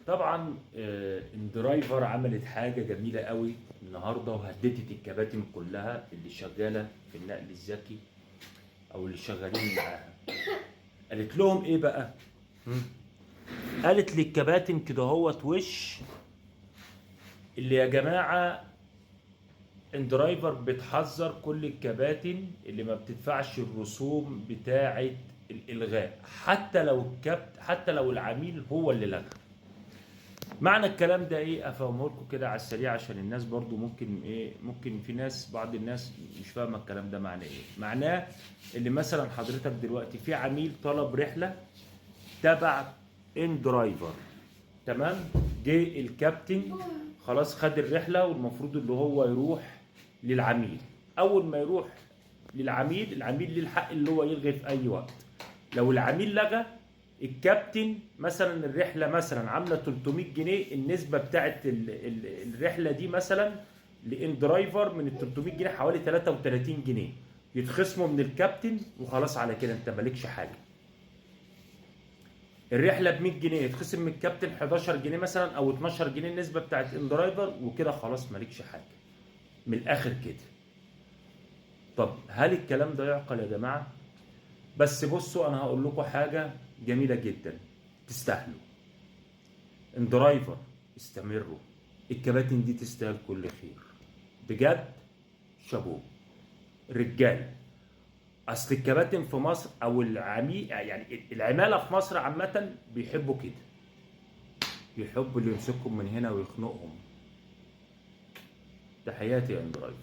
طبعا اندرايفر عملت حاجه جميله قوي النهارده وهددت الكباتن كلها اللي شغاله في النقل الذكي او اللي شغالين معاها. قالت لهم ايه بقى؟ قالت للكباتن كده هوت وش اللي يا جماعه اندرايفر بتحذر كل الكباتن اللي ما بتدفعش الرسوم بتاعه الالغاء حتى لو العميل هو اللي لغى. معنى الكلام ده ايه؟ افهمه لكم كده على السريع عشان الناس برضو ممكن في بعض الناس مش فاهمه الكلام ده معناه ايه. معناه اللي مثلا حضرتك دلوقتي في عميل طلب رحله تبع ان درايفر، تمام؟ جه الكابتن خلاص خد الرحله والمفروض اللي هو يروح للعميل. اول ما يروح للعميل، العميل ليه الحق اللي هو يلغي في اي وقت. لو العميل لغى، الكابتن مثلا الرحله مثلا عامله 300 جنيه، النسبه بتاعت الرحله دي مثلا لان درايفر من ال 300 جنيه حوالي 33 جنيه يتخصموا من الكابتن وخلاص. على كده انت مالكش حاجه. الرحله ب 100 جنيه يتخصم من الكابتن 11 جنيه مثلا او 12 جنيه النسبه بتاعت ان درايفر، وكده خلاص مالكش حاجه من الاخر كده. طب هل الكلام ده يعقل يا جماعه؟ بس بصوا انا هقول لكم حاجه جميله جدا تستاهلوا. ان درايفر استمروا، الكباتن دي تستاهل كل خير بجد. شابوه رجاله. اصل الكباتن في مصر او يعني العماله في مصر عامه بيحبوا كده، يحبوا اللي يمسكهم من هنا ويخنقهم. تحياتي يا ان درايفر.